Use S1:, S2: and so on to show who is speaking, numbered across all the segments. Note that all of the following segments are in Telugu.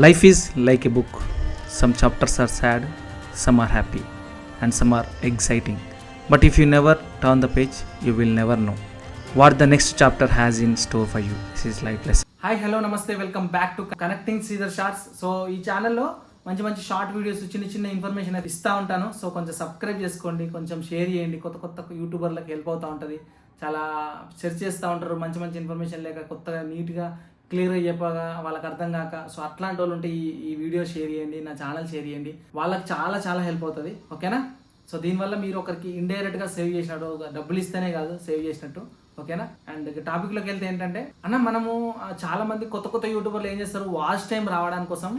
S1: Life is like a book. Some chapters are sad, some are happy, and some are exciting. But if you never turn the page, you will never know what the next chapter has in store for you. This is life lesson.
S2: Hi hello నమస్తే, welcome back to connecting Sridhar shorts. So ఈ ఛానల్లో మంచి మంచి షార్ట్ వీడియోస్ చిన్న ఇన్ఫర్మేషన్ అయితే ఇస్తూ ఉంటాను. సో కొంచెం సబ్స్క్రైబ్ చేసుకోండి, కొంచెం షేర్ చేయండి. కొత్త యూట్యూబర్లకు హెల్ప్ అవుతూ ఉంటుంది. చాలా సెర్చ్ చేస్తూ ఉంటారు, మంచి ఇన్ఫర్మేషన్ లేక కొత్తగా నీట్గా క్లియర్గా చెప్పగా వాళ్ళకి అర్థం కాక. సో అట్లాంటి వాళ్ళు ఉంటే ఈ వీడియో షేర్ చేయండి, నా ఛానల్ షేర్ చేయండి, వాళ్ళకి చాలా హెల్ప్ అవుతుంది. ఓకేనా? సో దీనివల్ల మీరు ఒకరికి ఇండైరెక్ట్గా సేవ్ చేసినట్టు, డబ్బులు ఇస్తేనే కాదు సేవ్ చేసినట్టు. ఓకేనా? అండ్ టాపిక్లోకి వెళ్తే ఏంటంటే అన్న, మనము చాలా మంది కొత్త యూట్యూబర్లు ఏం చేస్తారు, వాచ్ టైం రావడానికి కోసం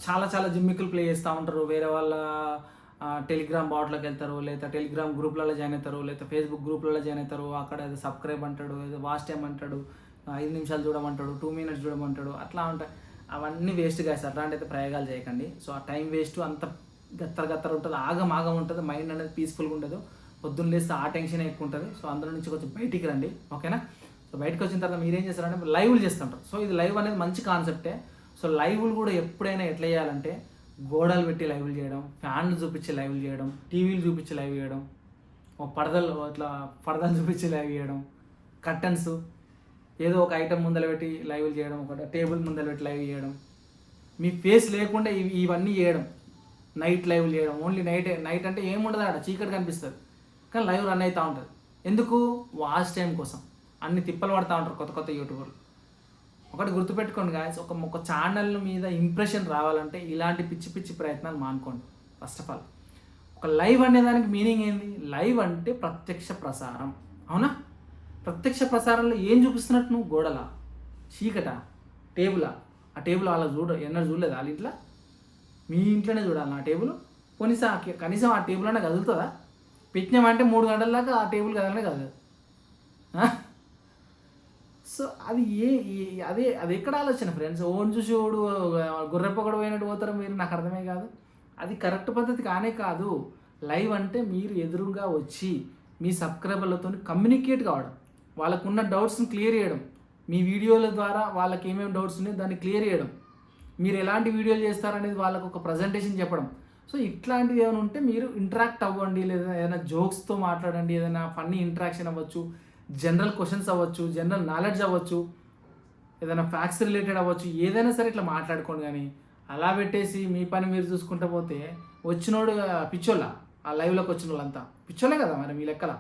S2: చాలా జిమ్మికులు ప్లే చేస్తూ ఉంటారు. వేరే వాళ్ళ టెలిగ్రామ్ బాట్లోకి వెళ్తారు, లేదా టెలిగ్రామ్ గ్రూప్లలో జాయిన్ అవుతారు, లేదా ఫేస్బుక్ గ్రూప్లలో జాయిన్ అవుతారు. అక్కడ ఏదో సబ్స్క్రైబ్ అంటాడు, ఏదో వాచ్ టైం అంటాడు, 5 నిమిషాలు చూడమంటాడు, 2 మినిట్స్ చూడమంటాడు. అట్లా ఉంటాయి. అవన్నీ వేస్ట్ కాదు. అట్లాంటి అయితే ప్రయోగాలు చేయకండి. సో ఆ టైం వేస్ట్, అంత గత్తర ఉంటుంది, ఆగం ఉంటుంది. మైండ్ అనేది పీస్ఫుల్గా ఉండదు. పొద్దున్న లేస్తే ఆ టెన్షన్ ఎక్కువ ఉంటుంది. సో అందులో నుంచి కొంచెం బయటికి రండి. ఓకేనా? సో బయటకు వచ్చిన తర్వాత మీరేం చేస్తారంటే లైవ్లు చేస్తుంటారు. సో ఇది లైవ్ అనేది మంచి కాన్సెప్టే. సో లైవ్లు కూడా ఎప్పుడైనా ఎట్లా చేయాలంటే, గోడలు పెట్టి లైవ్లు చేయడం, ఫ్యాన్లు చూపించి లైవ్లు చేయడం, టీవీలు చూపించి లైవ్ చేయడం, పరదలు చూపించి లైవ్ చేయడం, కర్టన్స్ ఏదో ఒక ఐటమ్ ముందర పెట్టి లైవ్లు చేయడం, ఒక టేబుల్ ముందర పెట్టి లైవ్ చేయడం, మీ ఫేస్ లేకుండా ఇవన్నీ చేయడం, నైట్ లైవ్లు చేయడం. ఓన్లీ నైట్ అంటే ఏముండదు, ఆడ చీకటి కనిపిస్తుంది, కానీ లైవ్ రన్ అవుతూ ఉంటుంది. ఎందుకు? వాచ్ టైం కోసం. అన్ని తిప్పలు పడుతూ ఉంటారు కొత్త యూట్యూబర్లు. ఒకటి గుర్తుపెట్టుకోండి గాయస్, ఒక ఛానల్ మీద ఇంప్రెషన్ రావాలంటే ఇలాంటి పిచ్చి ప్రయత్నాలు మానుకోండి. ఫస్ట్ ఆఫ్ ఆల్ ఒక లైవ్ అనేదానికి మీనింగ్ ఏంది? లైవ్ అంటే ప్రత్యక్ష ప్రసారం. అవునా? ప్రత్యక్ష ప్రసారంలో ఏం చూపిస్తున్నట్టు నువ్వు? గోడలా, చీకటా, టేబులా? ఆ టేబుల్ వాళ్ళ ఎన్నడూ చూడలేదు. వాళ్ళ ఇంట్లో, మీ ఇంట్లోనే చూడాలి ఆ టేబుల్. కనీసం ఆ టేబుల్ అన్నా కదులుతుందా? పెట్టినామంటే 3 గంటల దాకా ఆ టేబుల్ కదలనే కాదు. సో అది ఎక్కడ ఆలోచన ఫ్రెండ్స్? ఓన్ చూసి ఓడు గుర్రెప్పొకడు పోయినట్టు పోతారు మీరు. నాకు అర్థమే కాదు. అది కరెక్ట్ పద్ధతి కానే కాదు. లైవ్ అంటే మీరు ఎదురుగా వచ్చి మీ సబ్స్క్రైబర్లతో కమ్యూనికేట్ కావడం, వాళ్ళకున్న డౌట్స్ని క్లియర్ చేయడం, మీ వీడియోల ద్వారా వాళ్ళకి ఏమేమి డౌట్స్ ఉన్నాయో దాన్ని క్లియర్ చేయడం, మీరు ఎలాంటి వీడియోలు చేస్తారనేది వాళ్ళకు ఒక ప్రజెంటేషన్ చెప్పడం. సో ఇట్లాంటివి ఏమైనా ఉంటే మీరు ఇంటరాక్ట్ అవ్వండి, లేదా ఏదైనా జోక్స్తో మాట్లాడండి, ఏదైనా ఫన్నీ ఇంటరాక్షన్ అవ్వచ్చు, జనరల్ క్వశ్చన్స్ అవ్వచ్చు, జనరల్ నాలెడ్జ్ అవ్వచ్చు, ఏదైనా ఫ్యాక్ట్స్ రిలేటెడ్ అవ్వచ్చు, ఏదైనా సరే ఇట్లా మాట్లాడుకోండి. కానీ అలా పెట్టేసి మీ పని మీరు చూసుకుంటూ పోతే వచ్చినోడు పిచ్చోళ్ళ, ఆ లైవ్లోకి వచ్చిన వాళ్ళంతా పిచ్చోళ్ళే కదా మరి మీ లెక్కల.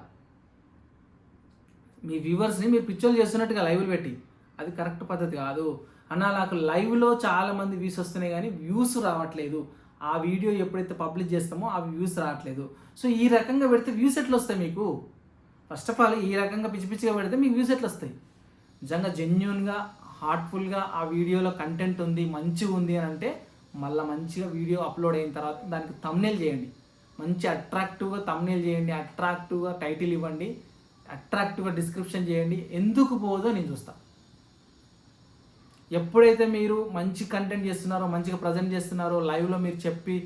S2: మీ వ్యూవర్స్ని మీరు పిచ్చోళ్ళు చేస్తున్నట్టుగా లైవ్లు పెట్టి, అది కరెక్ట్ పద్ధతి కాదు. అన్న, నాకు లైవ్లో చాలామంది వ్యూస్ వస్తున్నాయి కానీ వ్యూస్ రావట్లేదు. ఆ వీడియో ఎప్పుడైతే పబ్లిష్ చేస్తామో ఆ వ్యూస్ రావట్లేదు. సో ఈ రకంగా పెడితే వ్యూస్ ఎట్లా వస్తాయి మీకు? ఫస్ట్ ఆఫ్ ఆల్ ఈ రకంగా పిచ్చిగా పెడితే మీకు వ్యూస్ ఎట్లా వస్తాయి? నిజంగా జెన్యున్గా, హార్ట్ఫుల్గా ఆ వీడియోలో కంటెంట్ ఉంది, మంచిగా ఉంది అని అంటే మళ్ళీ మంచిగా వీడియో అప్లోడ్ అయిన తర్వాత దానికి థంబ్నెయిల్ చేయండి, మంచి అట్రాక్టివ్గా థంబ్నెయిల్ చేయండి, అట్రాక్టివ్గా టైటిల్ ఇవ్వండి, అట్రాక్టివ్గా డిస్క్రిప్షన్ చేయండి. ఎందుకు పోదో నేను చూస్తాను. ఎప్పుడైతే మీరు మంచి కంటెంట్ చేస్తున్నారో, మంచిగా ప్రజెంట్ చేస్తున్నారో, లైవ్లో మీరు చెప్పి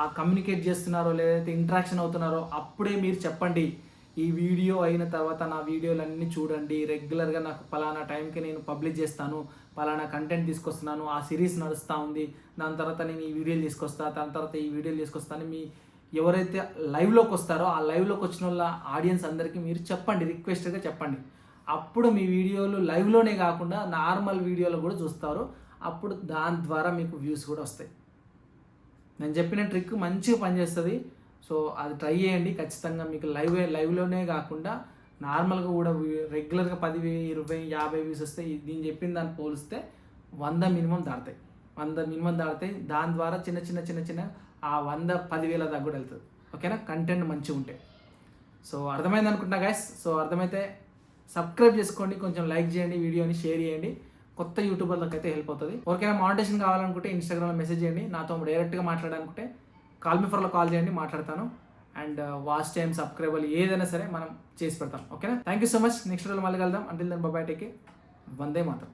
S2: ఆ కమ్యూనికేట్ చేస్తున్నారో, లేదైతే ఇంటరాక్షన్ అవుతున్నారో, అప్పుడే మీరు చెప్పండి, ఈ వీడియో అయిన తర్వాత నా వీడియోలన్నీ చూడండి, రెగ్యులర్గా నాకు పలానా టైంకి నేను పబ్లిష్ చేస్తాను, పలానా కంటెంట్ తీసుకొస్తున్నాను, ఆ సిరీస్ నడుస్తూ ఉంది, దాని తర్వాత నేను ఈ వీడియోలు తీసుకొస్తాను, దాని తర్వాత ఈ వీడియోలు తీసుకొస్తాను. మీ ఎవరైతే లైవ్లోకి వస్తారో ఆ లైవ్లోకి వచ్చిన వాళ్ళ ఆడియన్స్ అందరికీ మీరు చెప్పండి, రిక్వెస్ట్గా చెప్పండి. అప్పుడు మీ వీడియోలు లైవ్లోనే కాకుండా నార్మల్ వీడియోలో కూడా చూస్తారు. అప్పుడు దాని ద్వారా మీకు వ్యూస్ కూడా వస్తాయి. నేను చెప్పిన ట్రిక్ మంచిగా పనిచేస్తుంది. సో అది ట్రై చేయండి ఖచ్చితంగా. మీకు లైవ్లోనే కాకుండా నార్మల్గా కూడా రెగ్యులర్గా 10, 20, 50 వ్యూస్ వస్తాయి. నేను చెప్పిన దాన్ని పోలిస్తే 100 మినిమం దాడతాయి. 100 మినిమం దాడతాయి. దాని ద్వారా చిన్న ఆ 100, 10,000 దాకా కూడా వెళ్తుంది. ఓకేనా? కంటెంట్ మంచిగా ఉంటే. సో అర్థమైంది అనుకుంటున్నా గైస్. సో అర్థమైతే సబ్స్క్రైబ్ చేసుకోండి, కొంచెం లైక్ చేయండి, వీడియోని షేర్ చేయండి. కొత్త యూట్యూబర్లకు అయితే హెల్ప్ అవుతుంది. ఎవరికైనా మానిటేషన్ కావాలనుకుంటే ఇన్స్టాగ్రామ్లో మెసేజ్ చేయండి. నాతో డైరెక్ట్గా మాట్లాడాలనుకుంటే కాల్ మీ ఫర్లో కాల్ చేయండి, మాట్లాడతాను. అండ్ వాచ్ టైం, సబ్స్క్రైబర్లు ఏదైనా సరే మనం చేసి పెడతాం. ఓకేనా? Thank you so much. Next రోజు మళ్ళీ కలుద్దాం. Until then bye bye, take care. Vande మాతరం.